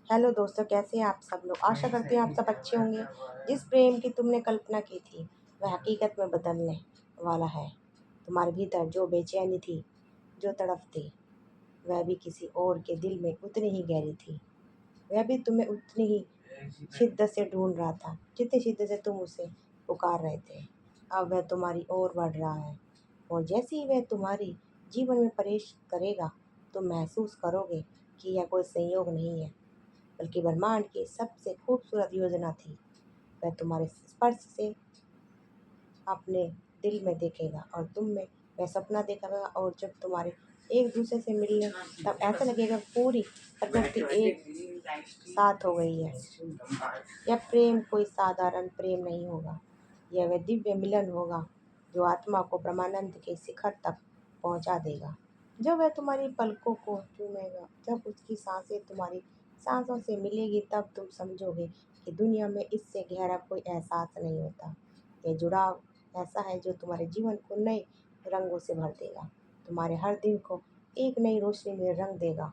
Hello दोस्तों, कैसे हैं आप सब लोग। आशा करती हूँ आप सब अच्छे होंगे। जिस प्रेम की तुमने कल्पना की थी वह हकीकत में बदलने वाला है। तुम्हारे भीतर जो बेचैनी थी, जो तड़प थी, वह भी किसी और के दिल में उतनी ही गहरी थी। वह भी तुम्हें उतनी ही शिद्दत से ढूंढ रहा था जितनी शिद्दत से तुम उसे पुकार रहे थे। अब वह तुम्हारी ओर बढ़ रहा है, और जैसे ही वह तुम्हारी जीवन में प्रवेश करेगा तुम महसूस करोगे कि यह कोई संयोग नहीं है, बल्कि ब्रह्मांड की सबसे खूबसूरत योजना थी। वह तुम्हारे स्पर्श से अपने दिल में देखेगा और तुम में वह सपना देखेगा, और जब तुम्हारे एक दूसरे से मिलने तब ऐसा लगेगा पूरी प्रकृति एक साथ हो गई है। यह प्रेम कोई साधारण प्रेम नहीं होगा, यह वह दिव्य मिलन होगा जो आत्मा को ब्रह्मानंद के शिखर तक पहुंचा देगा। जब वह तुम्हारी पलकों को चूमेगा, जब उसकी सांसें तुम्हारी सांसों से मिलेगी, तब तुम समझोगे कि दुनिया में इससे गहरा कोई एहसास नहीं होता। यह जुड़ाव ऐसा है जो तुम्हारे जीवन को नए रंगों से भर देगा, तुम्हारे हर दिन को एक नई रोशनी में रंग देगा।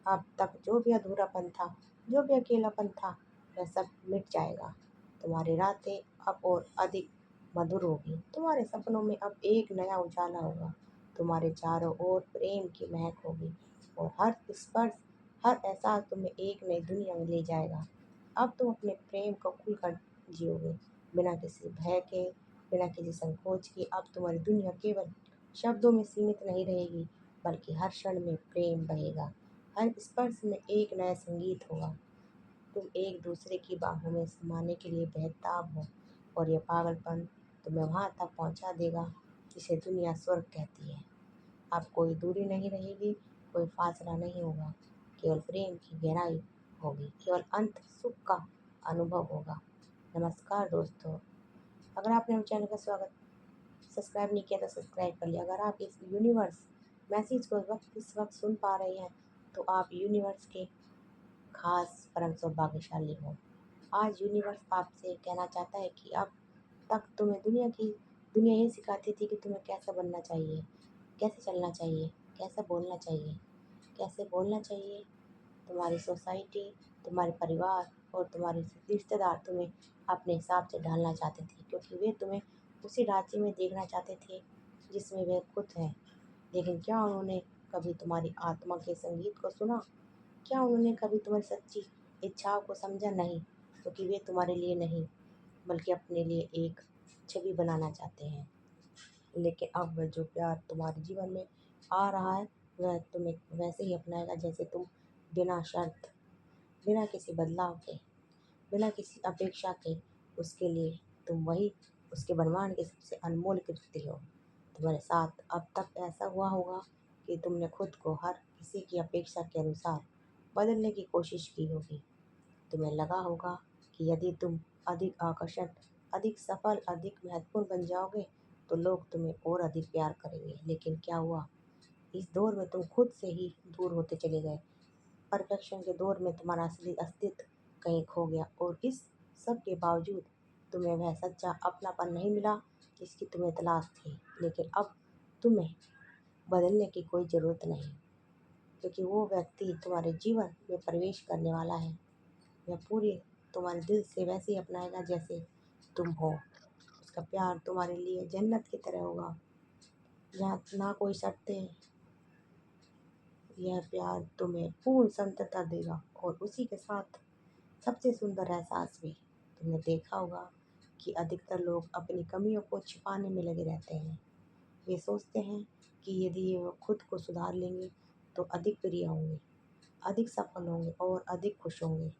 अब तक जो भी अधूरापन था, जो भी अकेलापन था, वह सब मिट जाएगा। तुम्हारी रातें अब और अधिक मधुर होगी, तुम्हारे सपनों में अब एक नया उजाला होगा, तुम्हारे चारों ओर प्रेम की महक होगी, और हर स्पर्श, हर एहसास तुम्हें एक नई दुनिया में ले जाएगा। अब तुम अपने प्रेम को खुलकर जियोगे, बिना किसी भय के, बिना किसी संकोच के। अब तुम्हारी दुनिया केवल शब्दों में सीमित नहीं रहेगी, बल्कि हर क्षण में प्रेम बहेगा, हर स्पर्श में एक नया संगीत होगा। तुम एक दूसरे की बाहों में समाने के लिए बेताब हो, और यह पागलपन तुम्हें वहां तक पहुंचा देगा जिसे दुनिया स्वर्ग कहती है। अब कोई दूरी नहीं रहेगी, कोई फासला नहीं होगा, केवल प्रेम की गहराई होगी, केवल अंत सुख का अनुभव होगा। नमस्कार दोस्तों, अगर आपने मेरे चैनल का स्वागत सब्सक्राइब नहीं किया तो सब्सक्राइब कर लिया। अगर आप इस यूनिवर्स मैसेज को इस वक्त सुन पा रहे हैं तो आप यूनिवर्स के खास परम सौभाग्यशाली हो। आज यूनिवर्स आपसे कहना चाहता है कि अब तक तुम्हें दुनिया ये सिखाती थी कि तुम्हें कैसा बनना चाहिए, कैसे चलना चाहिए, कैसा बोलना चाहिए, कैसे बोलना चाहिए। तुम्हारी सोसाइटी, तुम्हारे परिवार और तुम्हारे रिश्तेदार तुम्हें अपने हिसाब से ढालना चाहते थे, क्योंकि वे तुम्हें उसी ढांचे में देखना चाहते थे जिसमें वे खुद हैं। लेकिन क्या उन्होंने कभी तुम्हारी आत्मा के संगीत को सुना? क्या उन्होंने कभी तुम्हारी सच्ची इच्छाओं को समझा? नहीं, क्योंकि वे तुम्हारे लिए नहीं, बल्कि अपने लिए एक छवि बनाना चाहते हैं। लेकिन अब वह जो प्यार तुम्हारे जीवन में आ रहा है, वह तुम्हें वैसे ही अपनाएगा जैसे तुम, बिना शर्त, बिना किसी बदलाव के, बिना किसी अपेक्षा के। उसके लिए तुम वही, उसके ब्रह्मांड की सबसे अनमोल कृति हो। तुम्हारे साथ अब तक ऐसा हुआ होगा कि तुमने खुद को हर किसी की अपेक्षा के अनुसार बदलने की कोशिश की होगी। तुम्हें लगा होगा कि यदि तुम अधिक आकर्षक, अधिक सफल, अधिक महत्वपूर्ण बन जाओगे तो लोग तुम्हें और अधिक प्यार करेंगे। लेकिन क्या हुआ? इस दौर में तुम खुद से ही दूर होते चले गए। परफेक्शन के दौर में तुम्हारा असली अस्तित्व कहीं खो गया, और इस सब के बावजूद तुम्हें वह सच्चा अपनापन नहीं मिला जिसकी तुम्हें तलाश थी। लेकिन अब तुम्हें बदलने की कोई ज़रूरत नहीं, क्योंकि वो व्यक्ति तुम्हारे जीवन में प्रवेश करने वाला है। वह पूरी तुम्हारे दिल से वैसे ही अपनाएगा जैसे तुम हो। उसका प्यार तुम्हारे लिए जन्नत की तरह होगा, जहाँ ना कोई शर्तें। यह प्यार तुम्हें पूर्ण संतता देगा, और उसी के साथ सबसे सुंदर एहसास भी। तुमने देखा होगा कि अधिकतर लोग अपनी कमियों को छिपाने में लगे रहते हैं। वे सोचते हैं कि यदि वो खुद को सुधार लेंगे तो अधिक प्रिय होंगे, अधिक सफल होंगे और अधिक खुश होंगे।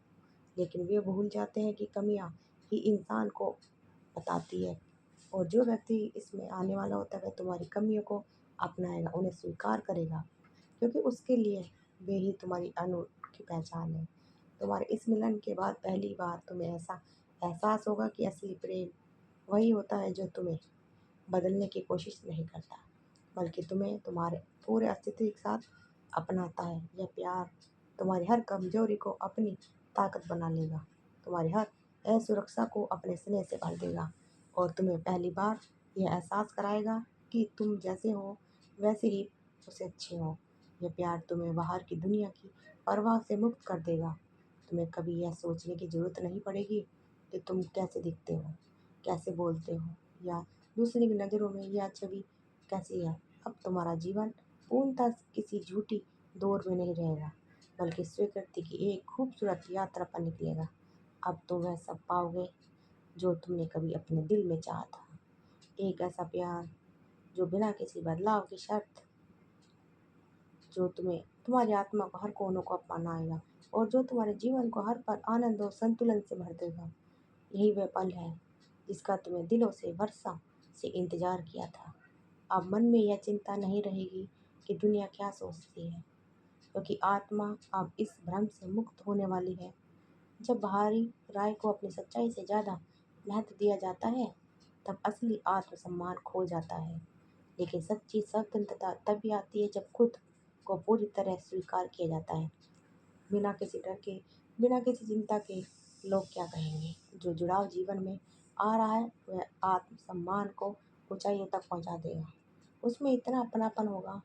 लेकिन वे भूल जाते हैं कि कमियां ही इंसान को बताती है, और जो व्यक्ति इसमें आने वाला होता है वह तुम्हारी कमियों को अपनाएगा, उन्हें स्वीकार करेगा, क्योंकि उसके लिए वे ही तुम्हारी अनोखी पहचान है। तुम्हारे इस मिलन के बाद पहली बार तुम्हें ऐसा एहसास होगा कि असली प्रेम वही होता है जो तुम्हें बदलने की कोशिश नहीं करता, बल्कि तुम्हें तुम्हारे पूरे अस्तित्व के साथ अपनाता है। यह प्यार तुम्हारी हर कमजोरी को अपनी ताकत बना लेगा, तुम्हारी हर असुरक्षा को अपने स्नेह से भर देगा, और तुम्हें पहली बार यह एहसास कराएगा कि तुम जैसे हो वैसे ही उसे अच्छे हो। यह प्यार तुम्हें बाहर की दुनिया की परवाह से मुक्त कर देगा। तुम्हें कभी यह सोचने की ज़रूरत नहीं पड़ेगी कि तुम कैसे दिखते हो, कैसे बोलते हो, या दूसरे की नज़रों में यह छवि कैसी है। अब तुम्हारा जीवन पूर्णतः किसी झूठी दौर में नहीं रहेगा, बल्कि स्वीकृति की एक खूबसूरत यात्रा पर निकलेगा। अब तुम वह सब पाओगे जो तुमने कभी अपने दिल में चाहा था। एक ऐसा प्यार जो बिना किसी बदलाव की शर्त, जो तुम्हारी आत्मा को हर कोनों को अपनाएगा और जो तुम्हारे जीवन को हर पल आनंद और संतुलन से भर देगा। यही वह पल है जिसका तुम्हें दिलों से वर्षों से इंतजार किया था। अब मन में यह चिंता नहीं रहेगी कि दुनिया क्या सोचती है, क्योंकि आत्मा अब इस भ्रम से मुक्त होने वाली है। जब बाहरी राय को अपनी सच्चाई से ज़्यादा महत्व दिया जाता है, तब असली आत्मसम्मान खो जाता है। लेकिन सच्ची स्वतंत्रता तभी आती है जब खुद को पूरी तरह स्वीकार किया जाता है, बिना किसी डर के, बिना किसी चिंता के लोग क्या कहेंगे। जो जुड़ाव जीवन में आ रहा है वह आत्मसम्मान को ऊंचाइयों तक पहुंचा देगा। उसमें इतना अपनापन होगा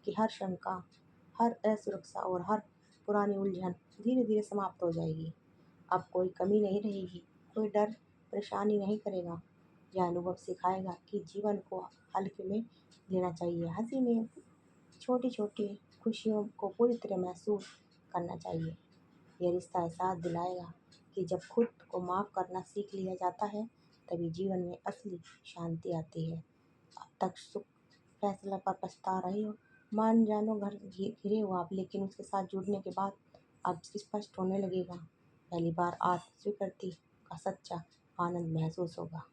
कि हर शंका, हर असुरक्षा और हर पुरानी उलझन धीरे धीरे समाप्त हो जाएगी। अब कोई कमी नहीं रहेगी, कोई डर परेशानी नहीं करेगा। यह अनुभव सिखाएगा कि जीवन को हल्के में लेना चाहिए, हंसी में छोटी छोटी खुशियों को पूरी तरह महसूस करना चाहिए। यह रिश्ता एहसास दिलाएगा कि जब खुद को माफ़ करना सीख लिया जाता है, तभी जीवन में असली शांति आती है। अब तक सुख फैसला पर पछता रही हो, मान जानो घर घिरे हो आप, लेकिन उसके साथ जुड़ने के बाद अब स्पष्ट होने लगेगा। पहली बार आत्म स्वीकृति का सच्चा आनंद महसूस होगा।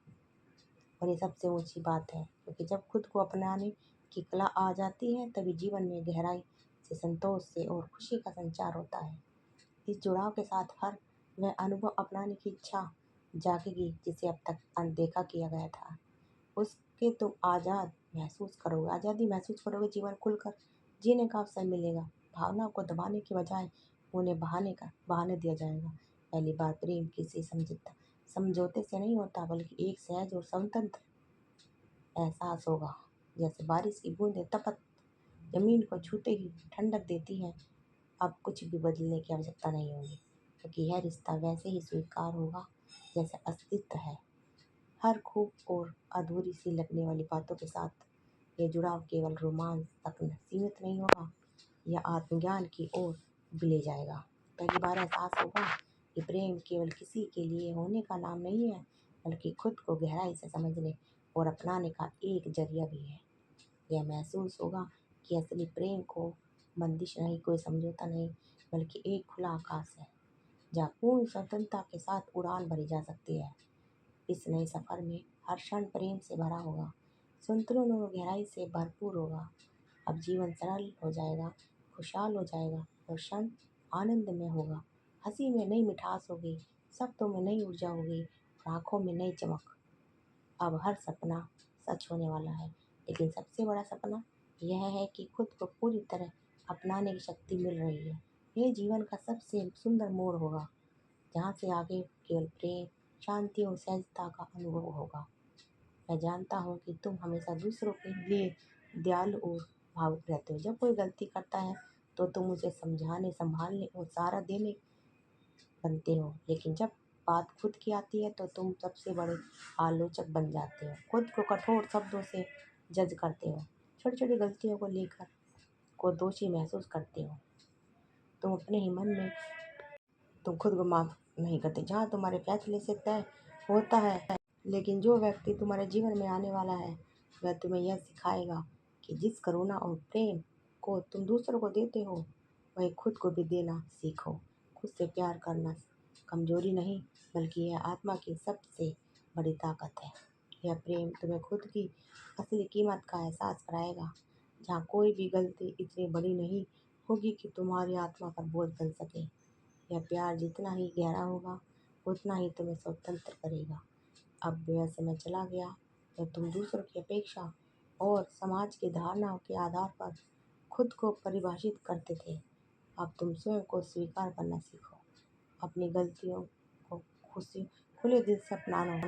और ये सबसे ऊंची बात है, क्योंकि जब खुद को अपनाने की कला आ जाती है, तभी जीवन में गहराई से, संतोष से और खुशी का संचार होता है। इस जुड़ाव के साथ हर वह अनुभव अपनाने की इच्छा जागेगी जिसे अब तक अनदेखा किया गया था। उसके तुम आज़ादी महसूस करोगे, जीवन खुलकर जीने का अवसर मिलेगा। भावनाओं को दबाने के बजाय उन्हें बहाने दिया जाएगा। पहली बार प्रेम किसी समझौते से नहीं होता, बल्कि एक सहज और स्वतंत्र एहसास होगा। जैसे बारिश की बूंदें तपत जमीन को छूते ही ठंडक देती हैं। अब कुछ भी बदलने की आवश्यकता नहीं होगी, क्योंकि यह रिश्ता वैसे ही स्वीकार होगा जैसे अस्तित्व है। हर खूब और अधूरी सी लगने वाली बातों के साथ ये जुड़ाव केवल रोमांस तक सीमित नहीं होगा, यह आत्मज्ञान की ओर भी ले जाएगा। पहली बार एहसास होगा कि प्रेम केवल किसी के लिए होने का नाम नहीं है, बल्कि खुद को गहराई से समझने और अपनाने का एक जरिया भी है। यह महसूस होगा कि असली प्रेम को बंदिश नहीं, कोई समझौता नहीं, बल्कि एक खुला आकाश है, जहाँ पूर्ण स्वतंत्रता के साथ उड़ान भरी जा सकती है। इस नए सफ़र में हर क्षण प्रेम से भरा होगा, संतुलन और गहराई से भरपूर होगा। अब जीवन सरल हो जाएगा, खुशहाल हो जाएगा और क्षण आनंद में होगा। हंसी में नई मिठास होगी, शब्दों में नई ऊर्जा होगी और आँखों में नई चमक। अब हर सपना सच होने वाला है, लेकिन सबसे बड़ा सपना यह है कि खुद को पूरी तरह अपनाने की शक्ति मिल रही है। यह जीवन का सबसे सुंदर मोड़ होगा, जहाँ से आगे केवल प्रेम, शांति और सहजता का अनुभव होगा। मैं जानता हूँ कि तुम हमेशा दूसरों के लिए दयालु और भावुक रहते हो। जब कोई गलती करता है तो तुम उसे समझाने, संभालने और सहारा देने बनते हो, लेकिन जब बात खुद की आती है तो तुम सबसे बड़े आलोचक बन जाते हो। खुद को कठोर शब्दों से जज करते हो, छोटी छोटी गलतियों को लेकर को दोषी महसूस करते हो। तुम अपने ही मन में तुम खुद को माफ नहीं करते, जहाँ तुम्हारे फैसले से तय होता है। लेकिन जो व्यक्ति तुम्हारे जीवन में आने वाला है, वह तुम्हें यह सिखाएगा कि जिस करुणा और प्रेम को तुम दूसरों को देते हो, वही खुद को भी देना सीखो। खुद से प्यार करना कमजोरी नहीं, बल्कि यह आत्मा की सबसे बड़ी ताकत है। यह प्रेम तुम्हें खुद की असली कीमत का एहसास कराएगा, जहाँ कोई भी गलती इतनी बड़ी नहीं होगी कि तुम्हारी आत्मा पर बोझ बन सके। यह प्यार जितना ही गहरा होगा, उतना ही तुम्हें स्वतंत्र करेगा। अब वह समय चला गया जब तुम दूसरों की अपेक्षा और समाज की धारणाओं के आधार पर खुद को परिभाषित करते थे। अब तुम स्वयं को स्वीकार करना सीखो, अपनी गलतियों को खुशी खुले दिल से अपनाना।